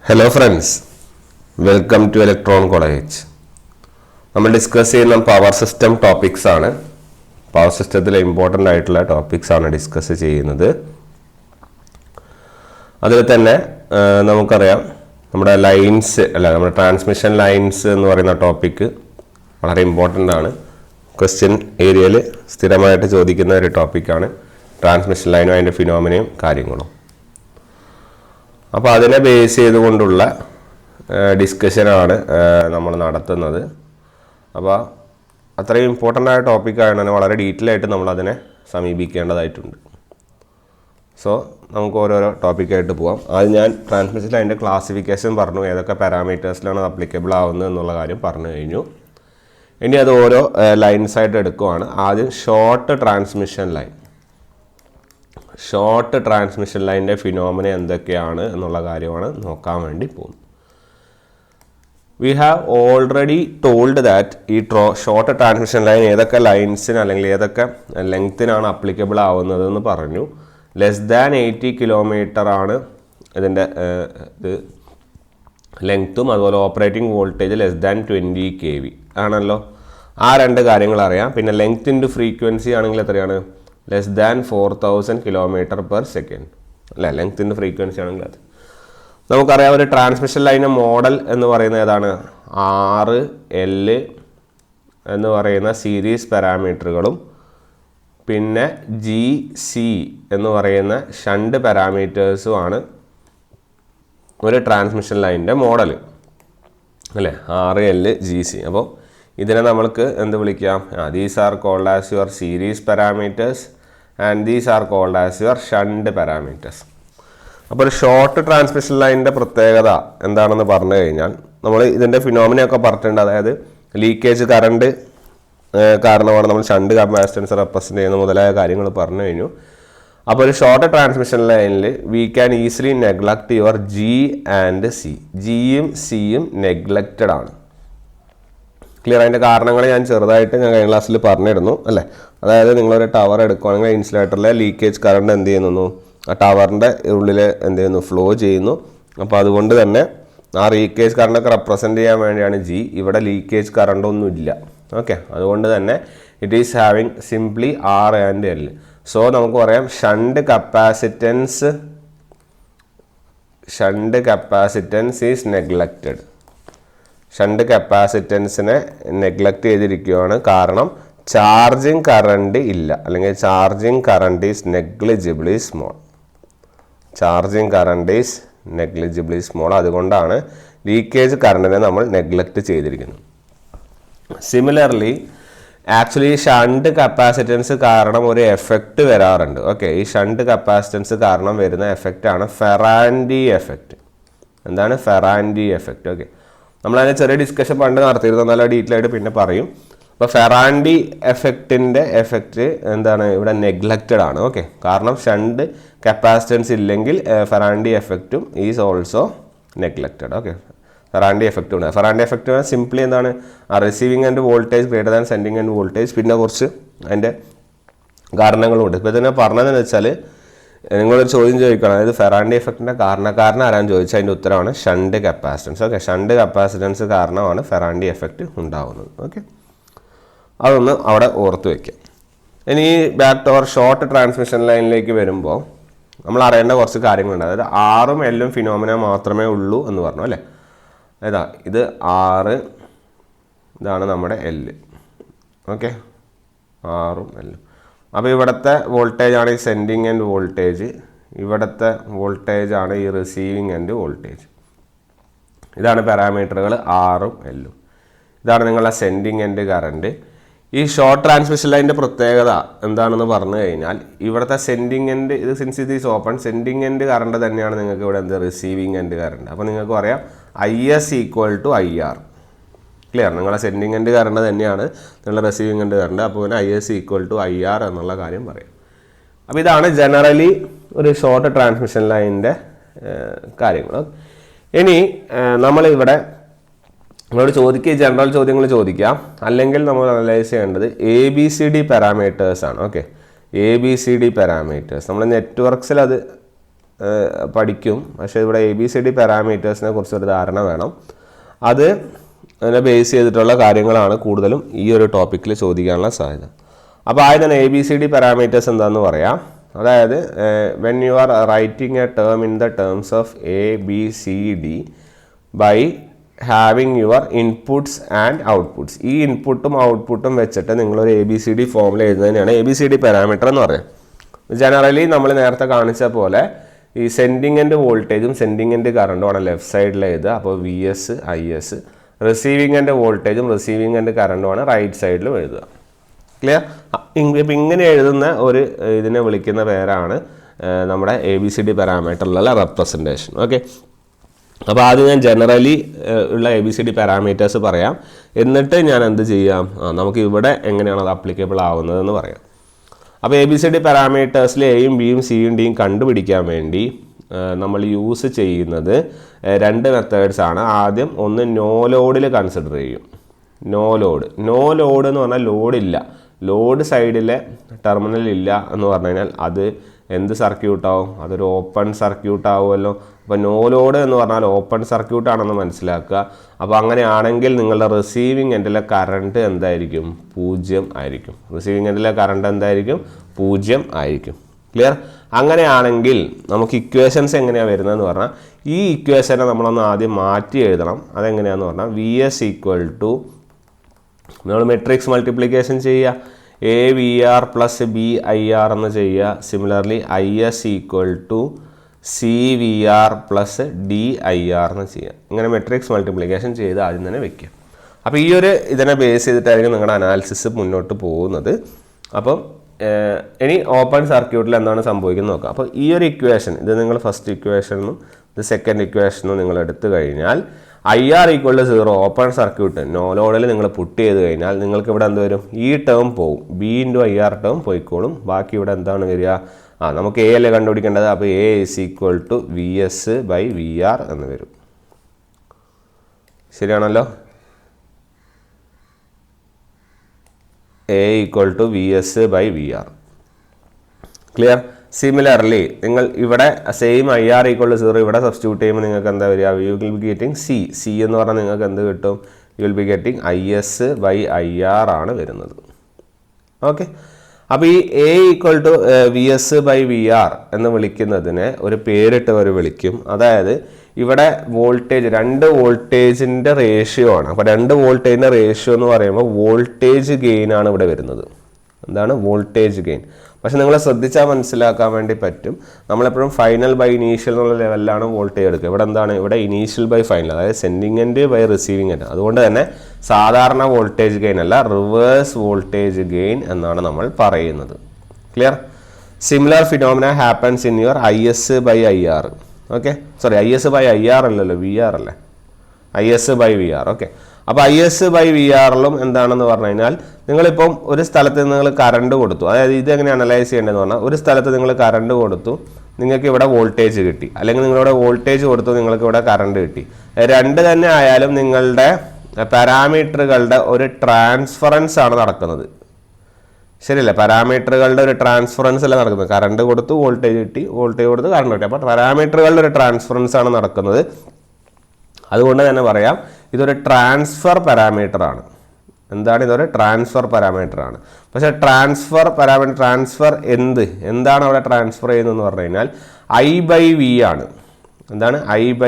Hello friends, welcome to Electron College. നമ്മൾ discuss ചെയ്യുന്ന power system topics ആണ്. Power സിസ്റ്റത്തിലെ ഇമ്പോർട്ടൻ്റ് ആയിട്ടുള്ള ടോപ്പിക്സ് ആണ് ഡിസ്കസ് ചെയ്യുന്നത്. അതിൽ തന്നെ നമുക്കറിയാം നമ്മുടെ ലൈൻസ് നമ്മുടെ ട്രാൻസ്മിഷൻ ലൈൻസ് എന്ന് പറയുന്ന ടോപ്പിക്ക് വളരെ ഇമ്പോർട്ടൻ്റ് ആണ്. ക്വസ്റ്റ്യൻ ഏരിയയിൽ സ്ഥിരമായിട്ട് ചോദിക്കുന്ന ഒരു ടോപ്പിക്കാണ് ട്രാൻസ്മിഷൻ ലൈനും അതിൻ്റെ ഫിനോമിനയും കാര്യങ്ങളും. അപ്പോൾ അതിനെ ബേസ് ചെയ്തുകൊണ്ടുള്ള ഡിസ്കഷനാണ് നമ്മൾ നടത്തുന്നത്. അപ്പോൾ അത്രയും ഇമ്പോർട്ടൻ്റ് ആയ ടോപ്പിക്കാണ്, വളരെ ഡീറ്റെയിൽ ആയിട്ട് നമ്മളതിനെ സമീപിക്കേണ്ടതായിട്ടുണ്ട്. സോ നമുക്ക് ഓരോരോ ടോപ്പിക്കായിട്ട് പോകാം. ആദ്യം ഞാൻ ട്രാൻസ്മിഷൻ അതിൻ്റെ ക്ലാസിഫിക്കേഷൻ പറഞ്ഞു, ഏതൊക്കെ പാരാമീറ്റേഴ്സിലാണ് അത് അപ്ലിക്കബിൾ ആവുന്നത് എന്നുള്ള കാര്യം പറഞ്ഞു കഴിഞ്ഞു. ഇനി അത് ഓരോ ലൈൻസായിട്ട് എടുക്കുവാണ്. ആദ്യം short transmission line. Short transmission ലൈനിൻ്റെ ഫിനോമിന എന്തൊക്കെയാണ് എന്നുള്ള കാര്യമാണ് നോക്കാൻ വേണ്ടി പോകുന്നത്. We have already told that ഈ ഷോർട്ട് ട്രാൻസ്മിഷൻ ലൈൻ ഏതൊക്കെ ലൈൻസിന് അല്ലെങ്കിൽ ഏതൊക്കെ ലെങ്ത്തിനാണ് അപ്ലിക്കബിൾ ആവുന്നതെന്ന് പറഞ്ഞു. ലെസ് ദാൻ 80 കിലോമീറ്റർ ആണ് ഇതിൻ്റെ ഇത് ലെങ്ത്തും, അതുപോലെ operating voltage less than 20 kV ആണല്ലോ. ആ രണ്ട് കാര്യങ്ങൾ അറിയാം. പിന്നെ ലെങ്ത് ഇൻറ്റു ഫ്രീക്വൻസി ആണെങ്കിൽ എത്രയാണ്? ലെസ് ദാൻ 4000 km/s അല്ലേ. ലെങ്ത്തിൻ്റെ ഫ്രീക്വൻസി ആണെങ്കിൽ അത് നമുക്കറിയാം. ഒരു ട്രാൻസ്മിഷൻ ലൈൻ്റെ മോഡൽ എന്ന് പറയുന്നത് ഏതാണ്? 6L എന്ന് പറയുന്ന സീരീസ് പാരാമീറ്ററുകളും പിന്നെ GC എന്ന് പറയുന്ന ഷണ്ട് പാരാമീറ്റേഴ്സുമാണ് ഒരു ട്രാൻസ്മിഷൻ ലൈനിൻ്റെ മോഡൽ അല്ലേ. 6L GC. അപ്പോൾ ഇതിനെ നമ്മൾക്ക് എന്ത് വിളിക്കാം? These are called as your series parameters and these are called as your shunt parameters. അപ്പോൾ ഒരു ഷോർട്ട് ട്രാൻസ്മിഷൻ ലൈനിൻ്റെ പ്രത്യേകത എന്താണെന്ന് പറഞ്ഞു കഴിഞ്ഞാൽ നമ്മൾ ഇതിൻ്റെ ഫിനോമിനയൊക്കെ പറഞ്ഞിട്ടുണ്ട്. അതായത് ലീക്കേജ് കറണ്ട് കാരണമാണ് നമ്മൾ ഷണ്ട് കപ്പാസിറ്റൻസ് റെപ്രസെൻ്റ് ചെയ്യുന്ന മുതലായ കാര്യങ്ങൾ പറഞ്ഞു കഴിഞ്ഞു. അപ്പോൾ ഒരു ഷോർട്ട് ട്രാൻസ്മിഷൻ ലൈനിൽ we can easily neglect your G and C. ജിയും സിയും നെഗ്ലക്റ്റഡ് ആണ്. ക്ലിയർ. അതിൻ്റെ കാരണങ്ങൾ ഞാൻ ചെറുതായിട്ട് കഴിഞ്ഞ ക്ലാസ്സിൽ പറഞ്ഞിരുന്നു അല്ലേ. അതായത് നിങ്ങളൊരു ടവർ എടുക്കുകയാണെങ്കിൽ ഇൻസുലേറ്ററിലെ ലീക്കേജ് കറണ്ട് എന്ത് ചെയ്യുന്നു? ആ ടവറിൻ്റെ ഉള്ളിൽ എന്ത് ചെയ്യുന്നു? ഫ്ലോ ചെയ്യുന്നു. അപ്പോൾ അതുകൊണ്ട് തന്നെ ആ ലീക്കേജ് കറണ്ടൊക്കെ റെപ്രസെൻ്റ് ചെയ്യാൻ വേണ്ടിയാണ് G. ഇവിടെ ലീക്കേജ് കറണ്ടൊന്നും ഇല്ല. ഓക്കെ. അതുകൊണ്ട് തന്നെ it is having simply R and L. So നമുക്ക് പറയാം shunt capacitance is neglected. Shunt കപ്പാസിറ്റൻസിനെ നെഗ്ലക്റ്റ് ചെയ്തിരിക്കുകയാണ്. കാരണം ചാർജിങ് കറണ്ട് ഇല്ല, അല്ലെങ്കിൽ charging current is negligibly small. Charging current is negligibly small. അതുകൊണ്ടാണ് ലീക്കേജ് കറണ്ടിനെ നമ്മൾ നെഗ്ലക്റ്റ് ചെയ്തിരിക്കുന്നത്. സിമിലർലി ആക്ച്വലി ഷണ്ട് കപ്പാസിറ്റൻസ് കാരണം ഒരു എഫക്റ്റ് വരാറുണ്ട്. ഓക്കെ. ഈ ഷണ്ട് കപ്പാസിറ്റൻസ് കാരണം വരുന്ന എഫക്റ്റാണ് ഫെറാൻഡി എഫക്റ്റ്. എന്താണ് ഫെറാൻഡി എഫക്റ്റ്? ഓക്കെ. നമ്മളതിനെ ചെറിയ ഡിസ്കഷൻ പണ്ട് നടത്തിയിരുന്നു, നല്ല ഡീറ്റെയിൽ ആയിട്ട് പിന്നെ പറയും. അപ്പോൾ ഫെറാൻഡി എഫക്റ്റിൻ്റെ എഫക്റ്റ് എന്താണ്? ഇവിടെ നെഗ്ലക്റ്റഡ് ആണ്. ഓക്കെ. കാരണം ഷണ്ട് കപ്പാസിറ്റൻസ് ഇല്ലെങ്കിൽ ഫെറാൻഡി എഫക്റ്റും is also neglected. Okay. Ferranti effect ഉണ്ട്. ഫെറാൻഡി എഫക്റ്റ് സിംപ്ലി എന്താണ്? Receiving end voltage greater than sending end voltage. പിന്നെ കുറച്ച് അതിൻ്റെ കാരണങ്ങളുണ്ട്. ഇപ്പോൾ ഇതിനെ പറഞ്ഞതെന്ന് വെച്ചാൽ നിങ്ങളൊരു ചോദ്യം ചോദിക്കണം, അതായത് ഫെറാൻഡി എഫക്റ്റിൻ്റെ കാരണക്കാരൻ ആരാന്ന് ചോദിച്ചാൽ അതിൻ്റെ ഉത്തരമാണ് shunt capacitance. Okay. Shunt capacitance കാരണമാണ് ഫെറാൻഡി എഫക്റ്റ് ഉണ്ടാകുന്നത്. ഓക്കെ. അതൊന്ന് അവിടെ ഓർത്ത് വയ്ക്കാം. ഇനി back to our short transmission ലൈനിലേക്ക് വരുമ്പോൾ നമ്മൾ അറിയേണ്ട കുറച്ച് കാര്യങ്ങളുണ്ട്. അതായത് ആറും എല്ലും ഫിനോമിന മാത്രമേ ഉള്ളൂ എന്ന് പറഞ്ഞു അല്ലേ. ഇത് 6, ഇതാണ് നമ്മുടെ L. ഓക്കെ. 6ഉം എല്ലും. അപ്പോൾ ഇവിടുത്തെ വോൾട്ടേജാണ് ഈ സെൻഡിങ് എൻഡ് വോൾട്ടേജ്, ഇവിടുത്തെ വോൾട്ടേജാണ് ഈ റിസീവിങ് എൻഡ് വോൾട്ടേജ്. ഇതാണ് പാരാമീറ്ററുകൾ 6ഉം എല്ലും. ഇതാണ് നിങ്ങളുടെ സെൻഡിങ് എൻഡ് കറണ്ട്. ഈ ഷോർട്ട് ട്രാൻസ്മിഷൻ ലൈനിൻ്റെ പ്രത്യേകത എന്താണെന്ന് പറഞ്ഞു കഴിഞ്ഞാൽ ഇവിടുത്തെ സെൻഡിങ് എൻഡ്, ഇത് സിൻസ് ഇത് is open, sending end current തന്നെയാണ് നിങ്ങൾക്ക് ഇവിടെ എന്ത് റിസീവിങ് എൻഡ് കറണ്ട്. അപ്പോൾ നിങ്ങൾക്ക് പറയാം IS = IR. ക്ലിയർ. നിങ്ങളുടെ സെൻഡിങ് എൻഡ് കറണ്ട് തന്നെയാണ് നിങ്ങളുടെ റിസീവിങ് എൻഡ് കറണ്ട്. അപ്പോൾ പിന്നെ IS = IR എന്നുള്ള കാര്യം പറയും. അപ്പോൾ ഇതാണ് ജനറലി ഒരു ഷോർട്ട് ട്രാൻസ്മിഷൻ ലൈനിൻ്റെ കാര്യങ്ങൾ. ഇനി നമ്മളിവിടെ നമ്മളോട് ചോദിക്കുക, ജനറൽ ചോദ്യങ്ങൾ ചോദിക്കാം, അല്ലെങ്കിൽ നമ്മൾ അനലൈസ് ചെയ്യേണ്ടത് ABCD പാരാമീറ്റേഴ്സ് ആണ്. ഓക്കെ. ABCD പാരാമീറ്റേഴ്സ് നമ്മൾ നെറ്റ്വർക്ക്സിൽ അത് പഠിക്കും. പക്ഷേ ഇവിടെ ABCD പാരാമീറ്റേഴ്സിനെ കുറിച്ചൊരു ധാരണ വേണം. അത് അതിനെ ബേസ് ചെയ്തിട്ടുള്ള കാര്യങ്ങളാണ് കൂടുതലും ഈ ഒരു ടോപ്പിക്കിൽ ചോദിക്കാനുള്ള സാധ്യത. അപ്പോൾ ആദ്യം തന്നെ ABCD പാരാമീറ്റേഴ്സ് എന്താണെന്ന് പറയാം. അതായത് when you are writing a term in the terms of ABCD by having your inputs and outputs. ഈ ഇൻപുട്ടും ഔട്ട്പുട്ടും വെച്ചിട്ട് നിങ്ങളൊരു ABCD ഫോമിൽ എഴുതുന്നതിനാണ് ABCD പാരാമീറ്റർ എന്ന് പറയുന്നത്. ജനറലി നമ്മൾ നേരത്തെ കാണിച്ച പോലെ ഈ സെൻഡിങ് എൻഡ് വോൾട്ടേജും സെൻഡിങ് എൻഡ് കറണ്ടുമാണ് ലെഫ്റ്റ് സൈഡിൽ എഴുതുക. അപ്പോൾ VS IS. റിസീവിങ് എൻഡ് വോൾട്ടേജും റിസീവിങ് എൻഡ് കറണ്ടുമാണ് റൈറ്റ് സൈഡിലും എഴുതുക. ക്ലിയർ? ഇപ്പം ഇങ്ങനെ എഴുതുന്ന ഒരു ഇതിനെ വിളിക്കുന്ന പേരാണ് നമ്മുടെ ABCD പാരാമീറ്ററിലുള്ള റെപ്രസെൻറ്റേഷൻ. ഓക്കെ, അപ്പോൾ ആദ്യം ഞാൻ ജനറലി ഉള്ള ABCD പാരാമീറ്റേഴ്സ് പറയാം. എന്നിട്ട് ഞാൻ എന്ത് ചെയ്യാം, നമുക്ക് ഇവിടെ എങ്ങനെയാണ് അത് അപ്ലിക്കബിൾ ആവുന്നതെന്ന് പറയാം. അപ്പോൾ ABCD പാരാമീറ്റേഴ്സിൽ എയും ബിയും സിയും ഡിയും കണ്ടുപിടിക്കാൻ വേണ്ടി നമ്മൾ യൂസ് ചെയ്യുന്നത് 2 മെത്തേഡ്സ് ആണ്. ആദ്യം ഒന്ന് നോ ലോഡിൽ കൺസിഡർ ചെയ്യും. നോ ലോഡ് എന്ന് പറഞ്ഞാൽ ലോഡില്ല, ലോഡ് സൈഡിലെ ടെർമിനൽ ഇല്ല എന്ന് പറഞ്ഞു കഴിഞ്ഞാൽ അത് എന്ത് സർക്യൂട്ടാവും? അതൊരു ഓപ്പൺ സർക്യൂട്ട് ആവുമല്ലോ. അപ്പോൾ നോ ലോഡ് എന്ന് പറഞ്ഞാൽ ഓപ്പൺ സർക്യൂട്ട് ആണെന്ന് മനസ്സിലാക്കുക. അപ്പോൾ അങ്ങനെയാണെങ്കിൽ നിങ്ങളുടെ റിസീവിങ് എൻഡിലെ കറണ്ട് എന്തായിരിക്കും? 0 ആയിരിക്കും. റിസീവിങ് എൻഡിലെ കറണ്ട് എന്തായിരിക്കും? 0 ആയിരിക്കും. ക്ലിയർ? അങ്ങനെയാണെങ്കിൽ നമുക്ക് ഇക്വേഷൻസ് എങ്ങനെയാണ് വരുന്നതെന്ന് പറഞ്ഞാൽ ഈ ഇക്വേഷനെ നമ്മളൊന്ന് ആദ്യം മാറ്റി എഴുതണം. അതെങ്ങനെയാണെന്ന് പറഞ്ഞാൽ VS ഈക്വൽ ടു നമ്മൾ മെട്രിക്സ് മൾട്ടിപ്ലിക്കേഷൻ ചെയ്യുക. AVR പ്ലസ് BIR എന്ന് ചെയ്യുക. Similarly IS equal to CVR plus DIR എന്ന് ചെയ്യുക. ഇങ്ങനെ മെട്രിക്സ് മൾട്ടിപ്ലിക്കേഷൻ ചെയ്ത് ആദ്യം തന്നെ വെക്കുക. അപ്പോൾ ഈ ഒരു ഇതിനെ ബേസ് ചെയ്തിട്ടായിരിക്കും നിങ്ങളുടെ അനാലിസിസ് മുന്നോട്ട് പോകുന്നത്. അപ്പം ഇനി ഓപ്പൺ സർക്യൂട്ടിൽ എന്താണ് സംഭവിക്കുന്നത് നോക്കാം. അപ്പോൾ ഈ ഒരു ഇക്വേഷൻ, ഇത് നിങ്ങൾ ഫസ്റ്റ് ഇക്വേഷനും ഇത് സെക്കൻഡ് ഇക്വേഷനും നിങ്ങൾ എടുത്തു കഴിഞ്ഞാൽ IR equal to 0 open circuit no ലോഡിൽ നിങ്ങൾ പുട്ട് ചെയ്ത് കഴിഞ്ഞാൽ നിങ്ങൾക്ക് ഇവിടെ എന്ത് വരും? ഈ ടേം പോവും, B×IR ടേം പോയിക്കോളും. ബാക്കി ഇവിടെ എന്താണ് വരിക? നമുക്ക് A അല്ലേ കണ്ടുപിടിക്കേണ്ടത്. അപ്പോൾ A is equal to VS/VR എന്ന് വരും. ശരിയാണല്ലോ? A equal to VS/VR. Clear? Similarly നിങ്ങൾ ഇവിടെ സെയിം IR ഈക്വൽ ടു 0 ഇവിടെ സബ്സ്റ്റിറ്റ്യൂട്ട് ചെയ്യുമ്പോൾ നിങ്ങൾക്ക് എന്താ വരിക? U will be getting C എന്ന് പറഞ്ഞാൽ നിങ്ങൾക്ക് എന്ത് കിട്ടും? You will be getting IS/IR ആണ് വരുന്നത്. ഓക്കെ, അപ്പോൾ ഈ A ഈക്വൽ ടു VS/VR എന്ന് വിളിക്കുന്നതിനെ ഒരു പേരിട്ട് അവർ വിളിക്കും. അതായത് ഇവിടെ വോൾട്ടേജ് 2 വോൾട്ടേജിൻ്റെ റേഷ്യോ ആണ്. അപ്പോൾ 2 വോൾട്ടേജിൻ്റെ റേഷ്യോ എന്ന് പറയുമ്പോൾ വോൾട്ടേജ് ഗെയിൻ ആണ് ഇവിടെ വരുന്നത്. എന്താണ്? Voltage gain. പക്ഷെ നിങ്ങൾ ശ്രദ്ധിച്ചാൽ മനസ്സിലാക്കാൻ വേണ്ടി പറ്റും, നമ്മളെപ്പോഴും ഫൈനൽ ബൈ ഇനീഷ്യൽ എന്നുള്ള ലെവലിലാണ് വോൾട്ടേജ് എടുക്കുക. ഇവിടെ എന്താണ്? ഇവിടെ ഇനീഷ്യൽ ബൈ ഫൈനൽ, അതായത് sending end by receiving end. അതുകൊണ്ട് തന്നെ സാധാരണ വോൾട്ടേജ് ഗെയിൻ അല്ല, റിവേഴ്സ് വോൾട്ടേജ് ഗെയിൻ എന്നാണ് നമ്മൾ പറയുന്നത്. Clear? Similar phenomena happens in your IS/IR. Okay, sorry, IS/IR അല്ലല്ലോ, VR അല്ലേ, IS/VR. ഓക്കെ, അപ്പോൾ IS/VRലും എന്താണെന്ന് പറഞ്ഞു കഴിഞ്ഞാൽ നിങ്ങളിപ്പം ഒരു സ്ഥലത്ത് നിങ്ങൾ കറണ്ട് കൊടുത്തു. അതായത് ഇത് എങ്ങനെ അനലൈസ് ചെയ്യേണ്ടതെന്ന് പറഞ്ഞാൽ ഒരു സ്ഥലത്ത് നിങ്ങൾ കറണ്ട് കൊടുത്തു, നിങ്ങൾക്ക് ഇവിടെ വോൾട്ടേജ് കിട്ടി. അല്ലെങ്കിൽ നിങ്ങളിവിടെ വോൾട്ടേജ് കൊടുത്തു, നിങ്ങൾക്ക് ഇവിടെ കറണ്ട് കിട്ടി. രണ്ട് തന്നെ ആയാലും നിങ്ങളുടെ പാരാമീറ്ററുകളുടെ ഒരു ട്രാൻസ്ഫറൻസ് ആണ് നടക്കുന്നത്. ശരിയല്ലേ? പാരാമീറ്ററുകളുടെ ഒരു ട്രാൻസ്ഫറൻസ് അല്ല നടക്കുന്നത്. കറണ്ട് കൊടുത്തു വോൾട്ടേജ് കിട്ടി, വോൾട്ടേജ് കൊടുത്ത് കറണ്ട് കിട്ടി. അപ്പോൾ പാരാമീറ്ററുകളുടെ ഒരു ട്രാൻസ്ഫറൻസ് ആണ് നടക്കുന്നത്. അതുകൊണ്ട് തന്നെ പറയാം ഇതൊരു ട്രാൻസ്ഫർ പാരാമീറ്റർ ആണ്. എന്താണ്? ഇതൊരു ട്രാൻസ്ഫർ പാരാമീറ്റർ ആണ്. പക്ഷേ ട്രാൻസ്ഫർ എന്താണ് അവിടെ ട്രാൻസ്ഫർ ചെയ്യുന്നതെന്ന് പറഞ്ഞു കഴിഞ്ഞാൽ I/V ആണ്. എന്താണ്? I/V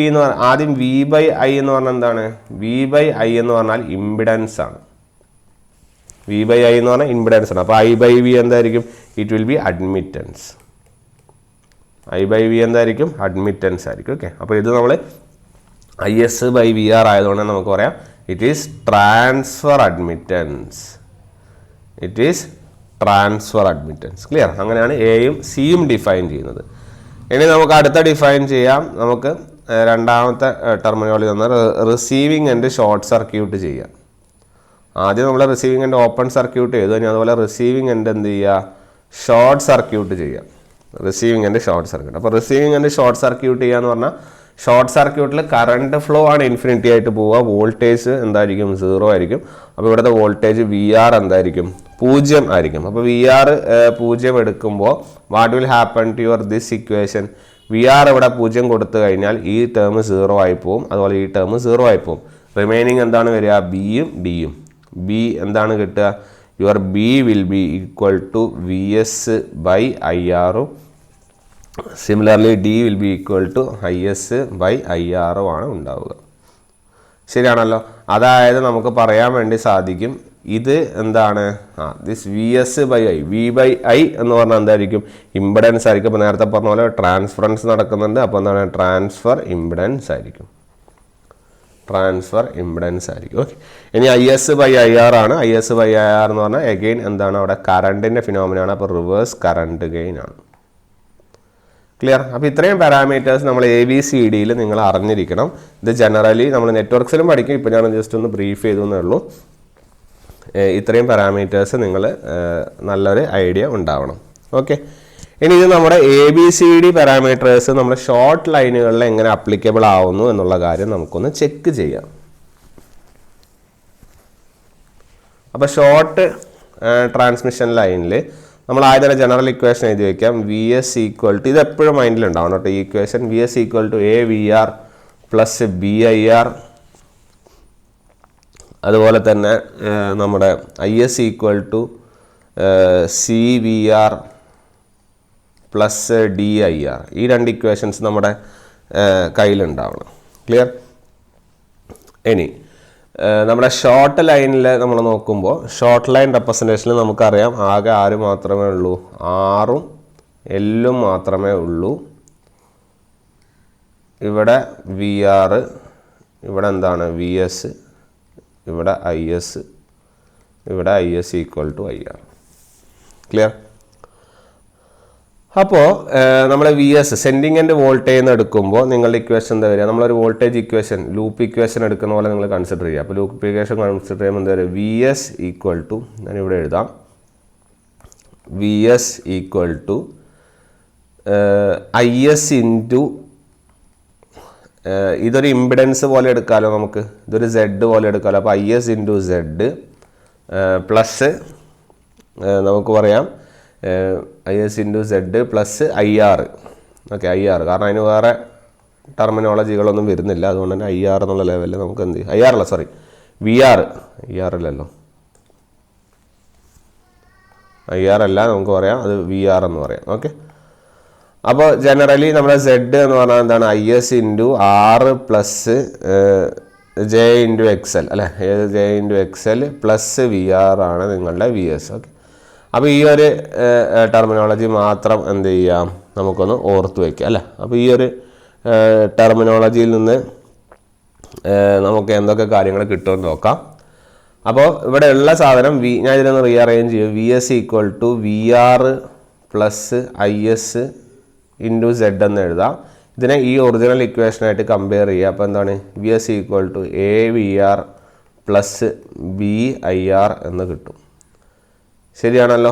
എന്ന് പറഞ്ഞാൽ ആദ്യം V/I എന്ന് പറഞ്ഞാൽ എന്താണ്? V/I എന്ന് പറഞ്ഞാൽ ഇമ്പിഡൻസ് ആണ്. V/I എന്ന് പറഞ്ഞാൽ ഇമ്പിഡൻസ് ആണ്. അപ്പോൾ I/V എന്തായിരിക്കും? It will be admittance. I/V എന്തായിരിക്കും? അഡ്മിറ്റൻസ് ആയിരിക്കും. ഓക്കെ, അപ്പോൾ ഇത് നമ്മൾ IS/VR ആയതുകൊണ്ട് നമുക്ക് പറയാം it is transfer admittance. It is transfer admittance. Clear? അങ്ങനെയാണ് എയും സിയും ഡിഫൈൻ ചെയ്യുന്നത്. ഇനി നമുക്ക് അടുത്ത ഡിഫൈൻ ചെയ്യാം. നമുക്ക് രണ്ടാമത്തെ ടെർമിനോളജി തന്നാൽ റിസീവിങ് എൻഡ് ഷോർട്ട് സർക്യൂട്ട് ചെയ്യാം. ആദ്യം നമ്മൾ റിസീവിങ് എൻഡ് ഓപ്പൺ സർക്യൂട്ട് ചെയ്തു, ഇനി അതുപോലെ റിസീവിങ് എൻഡ് എന്ത് ചെയ്യുക? ഷോർട്ട് സർക്യൂട്ട് ചെയ്യാം. Receiving end short circuit. അപ്പോൾ റിസീവിങ് എൻഡ് ഷോർട്ട് സർക്യൂട്ട് ചെയ്യുക എന്ന് പറഞ്ഞാൽ ഷോർട്ട് സർക്യൂട്ടിൽ കറണ്ട് ഫ്ലോ ആണ് ഇൻഫിനിറ്റി ആയിട്ട് പോവുക, വോൾട്ടേജ് എന്തായിരിക്കും 0 ആയിരിക്കും. അപ്പോൾ ഇവിടുത്തെ വോൾട്ടേജ് VR എന്തായിരിക്കും 0 ആയിരിക്കും. അപ്പോൾ VR 0 എടുക്കുമ്പോൾ what will happen to your this equation? VR ഇവിടെ 0 കൊടുത്തു കഴിഞ്ഞാൽ ഈ ടേം 0 ആയി പോവും, അതുപോലെ ഈ ടേം 0 ആയി പോവും. റിമൈനിങ് എന്താണ് വരിക? ബിയും ഡിയും. ബി എന്താണ് കിട്ടുക? Your B will be equal to VS by IR. Similarly D will be equal to IS by IR ആണ് ഉണ്ടാവുക. ശരിയാണല്ലോ? അതായത് നമുക്ക് പറയാൻ വേണ്ടി സാധിക്കും ഇത് എന്താണ്, this VS by I, V by I എന്ന് പറഞ്ഞാൽ എന്തായിരിക്കും? ഇമ്പിഡൻസ് ആയിരിക്കും. അപ്പോൾ നേരത്തെ പറഞ്ഞ പോലെ ട്രാൻസ്ഫറൻസ് നടക്കുന്നുണ്ട്, അപ്പോൾ എന്താണ്? ട്രാൻസ്ഫർ ഇമ്പിഡൻസ് ആയിരിക്കും. ട്രാൻസ്ഫർ ഇമ്പിഡൻസ് ആയിരിക്കും. ഓക്കെ, ഇനി IS ബൈ IR ആണ്. IS ബൈ IR എന്ന് പറഞ്ഞാൽ എഗെയിൻ എന്താണ്? അവിടെ കറണ്ടിൻ്റെ ഫിനോമിനാണ്, അപ്പോൾ റിവേഴ്സ് കറണ്ട് ഗെയിൻ ആണ്. ക്ലിയർ? അപ്പോൾ ഇത്രയും പാരാമീറ്റേഴ്സ് നമ്മൾ ABCDയിൽ നിങ്ങൾ അറിഞ്ഞിരിക്കണം. ഇത് ജനറലി നമ്മൾ നെറ്റ്വർക്ക്സിലും പഠിക്കും, ഇപ്പോൾ ഞാൻ ജസ്റ്റ് ഒന്ന് ബ്രീഫ് ചെയ്തു എന്നേ ഉള്ളൂ. ഇത്രയും പാരാമീറ്റേഴ്സ് നിങ്ങൾ നല്ലൊരു ഐഡിയ ഉണ്ടാവണം. ഓക്കെ, ഇനി ഇത് നമ്മുടെ ABCD പാരാമീറ്റേഴ്സ് നമ്മുടെ ഷോർട്ട് ലൈനുകളിൽ എങ്ങനെ അപ്ലിക്കബിൾ ആവുന്നു എന്നുള്ള കാര്യം നമുക്കൊന്ന് ചെക്ക് ചെയ്യാം. അപ്പോൾ ഷോർട്ട് ട്രാൻസ്മിഷൻ ലൈനിൽ നമ്മൾ ആദ്യം തന്നെ ജനറൽ ഇക്വേഷൻ എഴുതി വയ്ക്കാം. VS ഈക്വൽ ടു, ഇത് എപ്പോഴും മൈൻഡിലുണ്ടാവണം കേട്ടോ ഈ equation. VS equal to AVR plus BIR. അതുപോലെ തന്നെ നമ്മുടെ IS equal to CVR plus DIR. ഈ രണ്ട് ഇക്വേഷൻസ് നമ്മുടെ കയ്യിലുണ്ടാവണം. ക്ലിയർ? ഇനി നമ്മുടെ ഷോർട്ട് ലൈനിൽ നമ്മൾ നോക്കുമ്പോൾ ഷോർട്ട് ലൈൻ റെപ്രസെൻറ്റേഷനിൽ നമുക്കറിയാം ആകെ ആര് മാത്രമേ ഉള്ളൂ? Rഉം Lഉം മാത്രമേ ഉള്ളൂ. ഇവിടെ VR, ഇവിടെ എന്താണ്? VS, ഇവിടെ IS, ഇവിടെ IS equal to IR. Clear? അപ്പോൾ നമ്മൾ VS സെൻഡിങ് ആൻഡ് വോൾട്ടേജ് എന്ന് എടുക്കുമ്പോൾ നിങ്ങളുടെ ഇക്വേഷൻ എന്താ വരിക? നമ്മളൊരു വോൾട്ടേജ് ഇക്വേഷൻ, ലൂപ്പ് ഇക്വേഷൻ എടുക്കുന്ന പോലെ നിങ്ങൾ കൺസിഡർ ചെയ്യുക. അപ്പോൾ ലൂപ്പ് ഇക്വേഷൻ കൺസിഡർ ചെയ്യുമ്പോൾ എന്താ വരിക? VS ഈക്വൽ ടു, ഞാനിവിടെ എഴുതാം, VS equal to IS into, ഇതൊരു ഇമ്പിഡൻസ് പോലെ എടുക്കാമല്ലോ നമുക്ക്, ഇതൊരു Z പോലെ എടുക്കാമല്ലോ. അപ്പോൾ IS ഇൻറ്റു Z പ്ലസ് നമുക്ക് പറയാം IS into Z plus IR. Okay, IR, കാരണം അതിന് വേറെ ടെർമിനോളജികളൊന്നും വരുന്നില്ല, അതുകൊണ്ട് തന്നെ IR എന്നുള്ള ലെവലിൽ നമുക്ക് എന്ത് ചെയ്യും? IR അല്ല, സോറി, VR. IR അല്ലല്ലോ, IR അല്ല, നമുക്ക് പറയാം അത് VR എന്ന് പറയാം. ഓക്കെ, അപ്പോൾ ജനറലി നമ്മുടെ Z എന്ന് പറഞ്ഞാൽ എന്താണ്? IS into R plus J into XL അല്ലേ? ഏത്? J into XL plus VR ആണ് നിങ്ങളുടെ VS. ഓക്കെ, അപ്പോൾ ഈ ഒരു ടെർമിനോളജി മാത്രം എന്ത് ചെയ്യാം? നമുക്കൊന്ന് ഓർത്ത് വയ്ക്കാം അല്ലേ? അപ്പോൾ ഈ ഒരു ടെർമിനോളജിയിൽ നിന്ന് നമുക്ക് എന്തൊക്കെ കാര്യങ്ങൾ കിട്ടുമെന്ന് നോക്കാം. അപ്പോൾ ഇവിടെ ഉള്ള സാധനം ഞാൻ ഇതിനൊന്ന് റീഅറേഞ്ച് ചെയ്യും. VS equal to VR plus IS into Z എന്ന് എഴുതാം. ഇതിനെ ഈ ഒറിജിനൽ ഇക്വേഷനായിട്ട് കമ്പയർ ചെയ്യുക. അപ്പോൾ എന്താണ്? VS equal to AVR plus BIR എന്ന് കിട്ടും. ശരിയാണല്ലോ?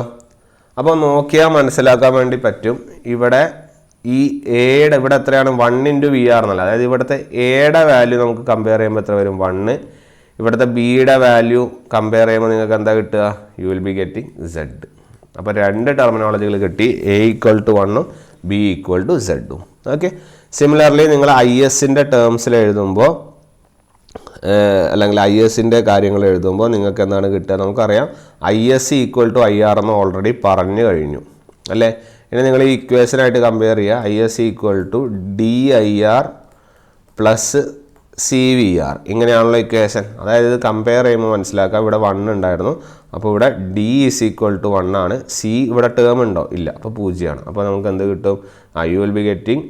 അപ്പോൾ നോക്കിയാൽ മനസ്സിലാക്കാൻ വേണ്ടി പറ്റും. ഇവിടെ ഈ എയുടെ ഇവിടെ എത്രയാണ്? 1 ഇൻറ്റു VR എന്നല്ല, അതായത് ഇവിടുത്തെ എയുടെ വാല്യൂ നമുക്ക് കമ്പയർ ചെയ്യുമ്പോൾ എത്ര വരും? 1. ഇവിടുത്തെ ബിയുടെ വാല്യൂ കമ്പയർ ചെയ്യുമ്പോൾ നിങ്ങൾക്ക് എന്താ കിട്ടുക? You will be getting Z. അപ്പോൾ രണ്ട് ടെർമിനോളജികൾ കിട്ടി, A ഈക്വൽ ടു 1ഉം B equal to Z. Okay, similarly നിങ്ങൾ ISൻ്റെ ടേംസിൽ എഴുതുമ്പോൾ അല്ലെങ്കിൽ ISൻ്റെ കാര്യങ്ങൾ എഴുതുമ്പോൾ നിങ്ങൾക്ക് എന്താണ് കിട്ടുക? നമുക്കറിയാം IS ഈക്വൽ ടു IR എന്ന് ഓൾറെഡി പറഞ്ഞു കഴിഞ്ഞു അല്ലേ? ഇനി നിങ്ങൾ ഈ ഇക്വേഷനായിട്ട് കമ്പയർ ചെയ്യുക. IS equal to DIR plus CVR. ഇങ്ങനെയാണല്ലോ ഇക്വേഷൻ. അതായത് ഇത് കമ്പയർ ചെയ്യുമ്പോൾ മനസ്സിലാക്കാം. ഇവിടെ 1 ഉണ്ടായിരുന്നു, അപ്പോൾ ഇവിടെ D ഈസ് ഈക്വൽ ടു 1 ആണ്. C ഇവിടെ ടേം ഉണ്ടോ? ഇല്ല, അപ്പോൾ 0ആണ്. അപ്പോൾ നമുക്ക് എന്ത് കിട്ടും? You will be getting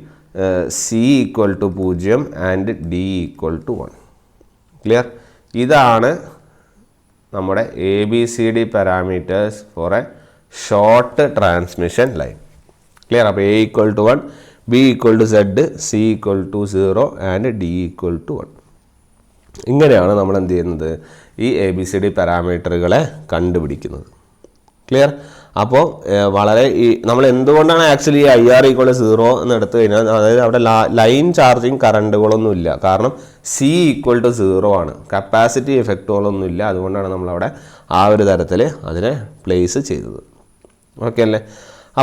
C equal to 0 and D equal to 1. Clear? ഇതാണ് നമ്മുടെ ABCD parameters for a short transmission line. Clear? അപ്പോൾ A equal to 1, B equal to Z, C equal to 0 and D equal to 1. ഇങ്ങനെയാണ് നമ്മൾ എന്ത് ചെയ്യുന്നത്? ഈ ABCD പാരാമീറ്ററുകളെ കണ്ടുപിടിക്കുന്നത്. Clear? അപ്പോൾ വളരെ ഈ നമ്മൾ എന്തുകൊണ്ടാണ് ആക്ച്വലി IR = 0 എന്ന് എടുത്തു കഴിഞ്ഞാൽ, അതായത് അവിടെ ലൈൻ ചാർജിങ് കറണ്ടുകളൊന്നും ഇല്ല. കാരണം C = 0 ആണ്, കപ്പാസിറ്റി എഫക്റ്റുകളൊന്നും ഇല്ല. അതുകൊണ്ടാണ് നമ്മളവിടെ ആ ഒരു തരത്തിൽ അതിനെ പ്ലേസ് ചെയ്തത്. ഓക്കെ അല്ലേ?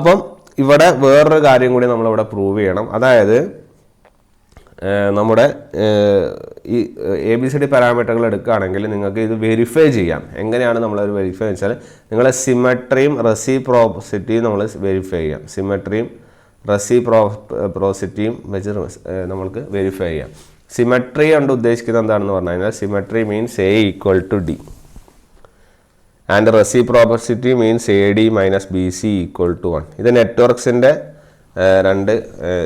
അപ്പം ഇവിടെ വേറൊരു കാര്യം കൂടി നമ്മളിവിടെ പ്രൂവ് ചെയ്യണം. അതായത് നമ്മുടെ ഈ ABCD പാരാമീറ്ററുകൾ എടുക്കുകയാണെങ്കിൽ നിങ്ങൾക്ക് ഇത് വെരിഫൈ ചെയ്യാം. എങ്ങനെയാണ് നമ്മളത് വെരിഫൈ എന്ന് വെച്ചാൽ, നിങ്ങളെ സിമെട്രിയും റെസിപ്രോസിറ്റിയും നമ്മൾ വെരിഫൈ ചെയ്യാം. സിമെട്രിയും റെസിപ്രോസിറ്റിയും വെച്ച് നമ്മൾക്ക് വെരിഫൈ ചെയ്യാം. സിമെട്രി കൊണ്ട് ഉദ്ദേശിക്കുന്നത് എന്താണെന്ന് പറഞ്ഞു കഴിഞ്ഞാൽ, symmetry means A = D and reciprocity means AD - BC = 1. ഇത് നെറ്റ്വർക്സിൻ്റെ രണ്ട്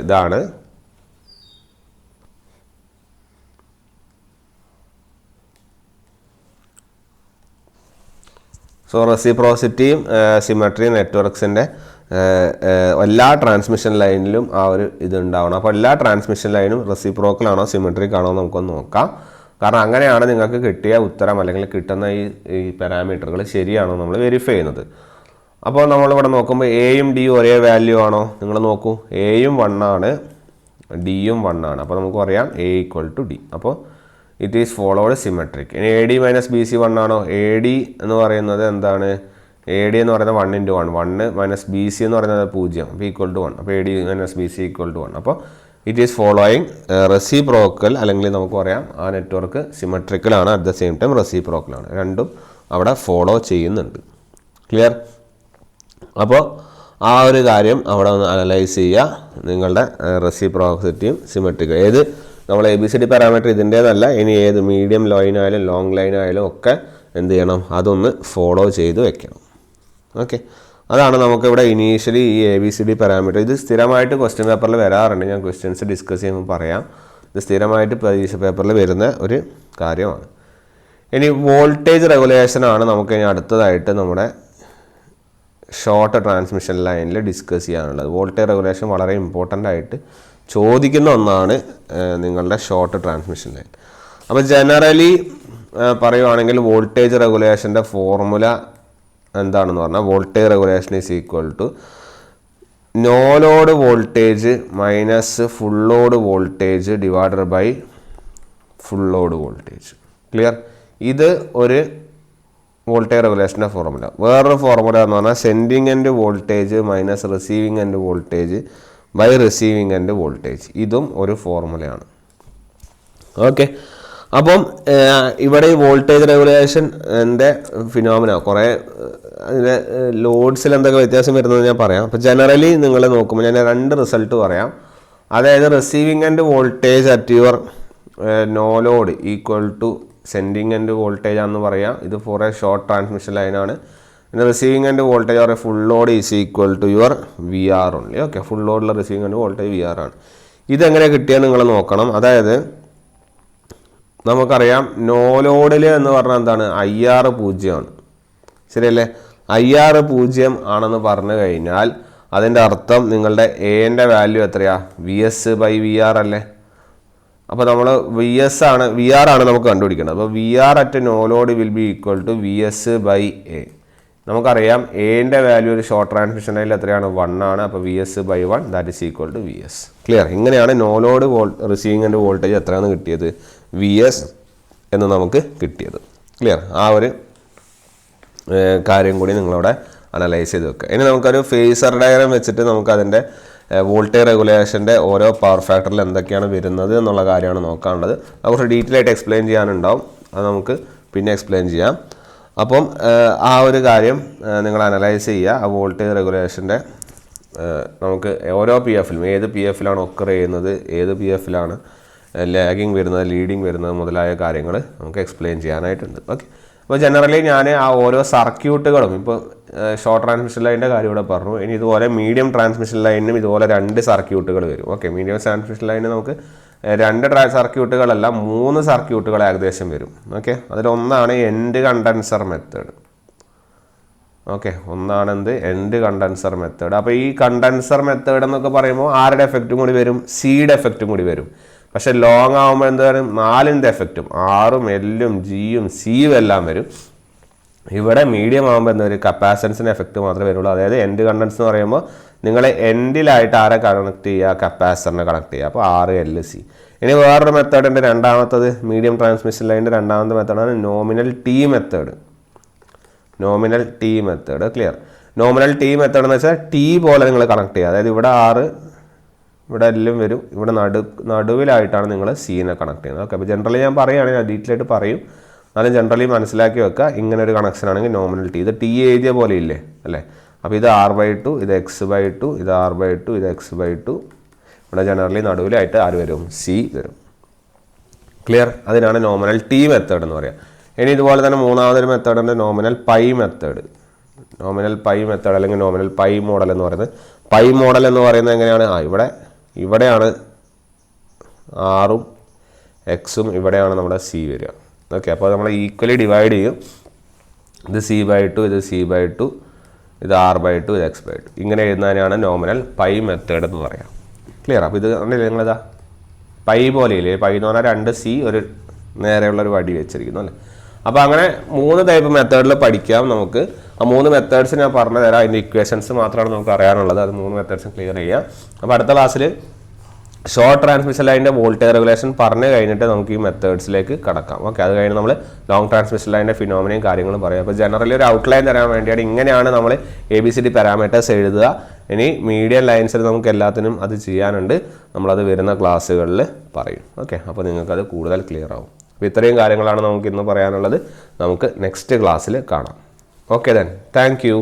ഇതാണ്. സോ റെസിപ്രോസിറ്റിയും സിമെട്രിയും നെറ്റ്വർക്സിൻ്റെ എല്ലാ ട്രാൻസ്മിഷൻ ലൈനിലും ആ ഒരു ഇത് ഉണ്ടാവണം. അപ്പോൾ എല്ലാ ട്രാൻസ്മിഷൻ ലൈനും റെസിപ്രോക്കലാണോ സിമെട്രിക് ആണോ നമുക്കൊന്ന് നോക്കാം. കാരണം അങ്ങനെയാണ് നിങ്ങൾക്ക് കിട്ടിയ ഉത്തരം അല്ലെങ്കിൽ കിട്ടുന്ന ഈ പാരാമീറ്ററുകൾ ശരിയാണോ നമ്മൾ വെരിഫൈ ചെയ്യുന്നത്. അപ്പോൾ നമ്മളിവിടെ നോക്കുമ്പോൾ എയും ഡിയും ഒരേ വാല്യൂ ആണോ? നിങ്ങൾ നോക്കൂ, എയും 1 ആണ്, ഡിയും 1 ആണ്. അപ്പോൾ നമുക്ക് പറയാം A = D. അപ്പോൾ ഇറ്റ് ഈസ് ഫോളോഡ് സിമെട്രിക്. ഇനി AD - BC 1 ആണോ? AD എന്ന് പറയുന്നത് എന്താണ്? AD എന്ന് പറയുന്നത് 1 × 1, 1 - BC എന്ന് പറയുന്നത് 0, അപ്പോൾ =1. അപ്പോൾ AD - BC =1. അപ്പോൾ ഇറ്റ് ഈസ് ഫോളോയിങ് റെസിപ്രോക്കൽ, അല്ലെങ്കിൽ നമുക്ക് പറയാം ആ നെറ്റ്വർക്ക് സിമെട്രിക്കലാണ്, അറ്റ് ദ സെയിം ടൈം റെസിപ്രോക്കലാണ്. രണ്ടും അവിടെ ഫോളോ ചെയ്യുന്നുണ്ട്. ക്ലിയർ? അപ്പോൾ ആ ഒരു കാര്യം അവിടെ ഒന്ന് അനലൈസ് ചെയ്യുക. നിങ്ങളുടെ റെസിപ്രോസിറ്റിയും സിമെട്രിക്കും ഏത് നമ്മൾ ABCD പാരാമീറ്റർ ഇതിൻ്റേതല്ല, ഇനി ഏത് മീഡിയം ലൈൻ ആയാലും ലോങ് ലൈൻ ആയാലും ഒക്കെ എന്ത് ചെയ്യണം? അതൊന്ന് ഫോളോ ചെയ്ത് വെക്കണം. ഓക്കെ, അതാണ് നമുക്കിവിടെ ഇനീഷ്യലി ഈ ABCD പാരാമീറ്റർ. ഇത് സ്ഥിരമായിട്ട് ക്വസ്റ്റ്യൻ പേപ്പറിൽ വരാറുണ്ട്. ഞാൻ ക്വസ്റ്റ്യൻസ് ഡിസ്കസ് ചെയ്യുമ്പോൾ പറയാം. ഇത് സ്ഥിരമായിട്ട് പരീക്ഷ പേപ്പറിൽ വരുന്ന ഒരു കാര്യമാണ്. ഇനി വോൾട്ടേജ് റെഗുലേഷനാണ് നമുക്ക് ഇനി അടുത്തതായിട്ട് നമ്മുടെ ഷോർട്ട് ട്രാൻസ്മിഷൻ ലൈനിൽ ഡിസ്കസ് ചെയ്യാനുള്ളത്. വോൾട്ടേജ് റെഗുലേഷൻ വളരെ ഇമ്പോർട്ടൻ്റ് ആയിട്ട് ചോദിക്കുന്ന ഒന്നാണ് നിങ്ങളുടെ ഷോർട്ട് ട്രാൻസ്മിഷൻ ലൈൻ. അപ്പോൾ ജനറലി പറയുവാണെങ്കിൽ വോൾട്ടേജ് റെഗുലേഷൻ്റെ ഫോർമുല എന്താണെന്ന് പറഞ്ഞാൽ, voltage regulation is equal to no load voltage minus full load voltage divided by full load voltage. Clear? ഇത് ഒരു വോൾട്ടേജ് റെഗുലേഷൻ്റെ ഫോർമുല. വേറൊരു ഫോർമുല എന്ന് പറഞ്ഞാൽ sending end voltage minus receiving end voltage by receiving end voltage. ഇതും ഒരു ഫോർമുലയാണ്. Okay, അപ്പം ഇവിടെ ഈ വോൾട്ടേജ് റെഗുലേഷൻ്റെ ഫിനോമിന കുറേ അതിൻ്റെ ലോഡ്സിൽ എന്തൊക്കെ വ്യത്യാസം വരുന്നത് ഞാൻ പറയാം. അപ്പോൾ ജനറലി നിങ്ങൾ നോക്കുമ്പോൾ ഞാൻ 2 റിസൾട്ട് പറയാം. അതായത് receiving end voltage at your no load equal to sending end voltage ആണെന്ന് പറയാം. ഇത് ഫോർ എ ഷോർട്ട് ട്രാൻസ്മിഷൻ ലൈനാണ്. പിന്നെ receiving end voltage or full load is equal to your VR only. Okay, full ലോഡിലെ receiving end voltage VR ആണ്. ഇതെങ്ങനെ കിട്ടിയാൽ നിങ്ങൾ നോക്കണം. അതായത് നമുക്കറിയാം നോ ലോഡിൽ എന്ന് പറഞ്ഞാൽ എന്താണ്? IR 0 ആണ്. ശരിയല്ലേ? IR 0 ആണെന്ന് പറഞ്ഞു കഴിഞ്ഞാൽ അതിൻ്റെ അർത്ഥം നിങ്ങളുടെ എൻ്റെ വാല്യൂ എത്രയാ? VS/VR അല്ലേ? അപ്പോൾ നമ്മൾ VR ആണ് നമുക്ക് കണ്ടുപിടിക്കേണ്ടത്. അപ്പോൾ VR at no load will be equal to VS/A. നമുക്കറിയാം എൻ്റെ വാല്യൂ ഒരു ഷോർട്ട് ട്രാൻസ്മിഷൻ ലൈനിൽ എത്രയാണ്? 1 ആണ്. അപ്പോൾ VS/1 that is equal to VS. Clear? ഇങ്ങനെയാണ് no load receiving end voltage എത്രയാണ് കിട്ടിയത്? VS എന്ന് നമുക്ക് കിട്ടിയത്. ക്ലിയർ? ആ ഒരു കാര്യം കൂടി നിങ്ങളവിടെ അനലൈസ് ചെയ്ത് വെക്കുക. ഇനി നമുക്കൊരു ഫേസർ ഡയഗ്രം വെച്ചിട്ട് നമുക്കതിൻ്റെ വോൾട്ടേജ് റെഗുലേഷൻ്റെ ഓരോ പവർ ഫാക്ടറിൽ എന്തൊക്കെയാണ് വരുന്നത് എന്നുള്ള കാര്യമാണ് നോക്കാനുള്ളത്. അത് കുറച്ച് ഡീറ്റെയിൽ ആയിട്ട് എക്സ്പ്ലെയിൻ ചെയ്യാനുണ്ടാവും. അത് നമുക്ക് പിന്നെ എക്സ്പ്ലെയിൻ ചെയ്യാം. അപ്പം ആ ഒരു കാര്യം നിങ്ങൾ അനലൈസ് ചെയ്യുക. ആ വോൾട്ടേജ് റെഗുലേഷൻ്റെ നമുക്ക് ഓരോ PFലും ഏത് PFലാണ് ഒക്കർ ചെയ്യുന്നത്, ഏത് PFലാണ് ലാഗിങ് വരുന്നത്, ലീഡിങ് വരുന്നത് മുതലായ കാര്യങ്ങൾ നമുക്ക് എക്സ്പ്ലെയിൻ ചെയ്യാനായിട്ടുണ്ട്. ഓക്കെ, അപ്പോൾ ജനറലി ഞാൻ ആ ഓരോ സർക്യൂട്ടുകളും ഇപ്പോൾ ഷോർട്ട് ട്രാൻസ്മിഷൻ ലൈനിൻ്റെ കാര്യം ഇവിടെ പറഞ്ഞു. ഇനി ഇതുപോലെ മീഡിയം ട്രാൻസ്മിഷൻ ലൈനിനും ഇതുപോലെ 2 സർക്യൂട്ടുകൾ വരും. ഓക്കെ, മീഡിയം ട്രാൻസ്മിഷൻ ലൈനിന് നമുക്ക് 2 സർക്യൂട്ടുകളല്ല 3 സർക്യൂട്ടുകൾ ഏകദേശം വരും. ഓക്കെ, അതിലൊന്നാണ് എൻഡ് കണ്ടൻസർ മെത്തേഡ്. ഓക്കെ, ഒന്നാണ് എൻഡ് കണ്ടൻസർ മെത്തേഡ്. അപ്പോൾ ഈ കണ്ടൻസർ മെത്തേഡ് എന്നൊക്കെ പറയുമ്പോൾ ആരുടെ എഫക്റ്റും കൂടി വരും? സിയുടെ എഫക്റ്റും കൂടി വരും. പക്ഷെ ലോങ് ആകുമ്പോൾ എന്ത് വരും? 4ൻ്റെ എഫക്റ്റും, Rഉം Lഉം Gയും Cയും എല്ലാം വരും. ഇവിടെ മീഡിയം ആകുമ്പോൾ എന്താ ഒരു കപ്പാസിറ്റൻസിന് എഫക്റ്റ് മാത്രമേ വരുള്ളൂ. അതായത് എൻഡ് കണ്ടൻസ് എന്ന് പറയുമ്പോൾ നിങ്ങൾ എൻഡിലായിട്ട് ആരെ കണക്ട് ചെയ്യുക, കപ്പാസിറ്ററിനെ കണക്ട് ചെയ്യുക. അപ്പോൾ RLC. ഇനി വേറൊരു മെത്തേഡ് ഉണ്ട്, രണ്ടാമത്തത് മീഡിയം ട്രാൻസ്മിഷൻ ലൈനിൻ്റെ രണ്ടാമത്തെ മെത്തേഡാണ് nominal T method. Nominal T method clear. Nominal T method എന്ന് വെച്ചാൽ T പോലെ നിങ്ങൾ കണക്ട് ചെയ്യുക. അതായത് ഇവിടെ R, ഇവിടെ എല്ലാം വരും, ഇവിടെ നടുവിലായിട്ടാണ് നിങ്ങൾ സീനെ കണക്ട് ചെയ്യുന്നത്. ഓക്കെ, അപ്പോൾ ജനറലി ഞാൻ പറയുകയാണെങ്കിൽ ഞാൻ ഡീറ്റെയിൽ ആയിട്ട് പറയും, എന്നാലും ജനറലി മനസ്സിലാക്കി വെക്കുക. ഇങ്ങനെ ഒരു കണക്ഷൻ ആണെങ്കിൽ നോമിനൽ T, ഇത് T എഴുതിയ പോലെ ഇല്ലേ അല്ലേ. അപ്പോൾ ഇത് R/2, ഇത് X/2, ഇത് R/2, ഇത് X/2. ഇവിടെ ജനറലി നടുവിലായിട്ട് ആര് വരും, C വരും. ക്ലിയർ. അതിനാണ് നോമിനൽ T മെത്തേഡ് എന്ന് പറയുക. ഇനി ഇതുപോലെ തന്നെ മൂന്നാമതൊരു മെത്തേഡുണ്ട്, nominal pi method. Nominal pi method അല്ലെങ്കിൽ നോമിനൽ പൈ മോഡൽ എന്ന് പറയുന്നത്. പൈ മോഡൽ എന്ന് പറയുന്നത് എങ്ങനെയാണ്, ഇവിടെയാണ് R-ഉം X-ഉം, ഇവിടെയാണ് നമ്മുടെ C വരിക. ഓക്കെ, അപ്പോൾ നമ്മൾ ഈക്വലി ഡിവൈഡ് ചെയ്യും. ഇത് C/2, ഇത് C/2, ഇത് R/2, ഇത് X/2. ഇങ്ങനെ എഴുതുന്നതിനാണ് നോമിനൽ പൈ മെത്തേഡ് എന്ന് പറയാം. ക്ലിയർ. അപ്പോൾ ഇത് കണ്ടില്ലേ നിങ്ങളിതാ പൈ പോലെയില്ലേ, പൈ എന്ന് പറഞ്ഞാൽ 2 C ഒരു നേരെയുള്ളൊരു വടി വെച്ചിരിക്കുന്നു അല്ലേ. അപ്പോൾ അങ്ങനെ 3 ടൈപ്പ് മെത്തേഡിൽ പഠിക്കാം നമുക്ക്. ആ 3 മെത്തേഡ്സ് ഞാൻ പറഞ്ഞു തരാം. അതിൻ്റെ ഇക്വേഷൻസ് മാത്രമാണ് നമുക്ക് അറിയാനുള്ളത്. അത് 3 മെത്തേഡ്സും ക്ലിയർ ചെയ്യാം. അപ്പോൾ അടുത്ത ക്ലാസ്സിൽ ഷോർട്ട് ട്രാൻസ്മിഷൻ ലൈനിൻ്റെ വോൾട്ടേജ് റെഗുലേഷൻ പറഞ്ഞു കഴിഞ്ഞിട്ട് നമുക്ക് ഈ മെത്തേഡ്സിലേക്ക് കടക്കാം. ഓക്കെ, അത് കഴിഞ്ഞ് നമ്മൾ ലോങ് ട്രാൻസ്മിഷൻ ലൈനിൻ്റെ ഫിനോമിനയും കാര്യങ്ങളും പറയാം. അപ്പോൾ ജനറലി ഒരു ഔട്ട്ലൈൻ തരാൻ വേണ്ടിയാണ് ഇങ്ങനെയാണ് നമ്മൾ ABCD പാരാമീറ്റേഴ്സ് എഴുതുക. ഇനി മീഡിയം ലൈൻസിൽ നമുക്ക് എല്ലാത്തിനും അത് ചെയ്യാനുണ്ട്, നമ്മളത് വരുന്ന ക്ലാസ്സുകളിൽ പറയും. ഓക്കെ, അപ്പോൾ നിങ്ങൾക്കത് കൂടുതൽ ക്ലിയർ ആവും. അപ്പോൾ ഇത്രയും കാര്യങ്ങളാണ് നമുക്ക് ഇന്ന് പറയാനുള്ളത്. നമുക്ക് നെക്സ്റ്റ് ക്ലാസ്സിൽ കാണാം. Okay then, thank you.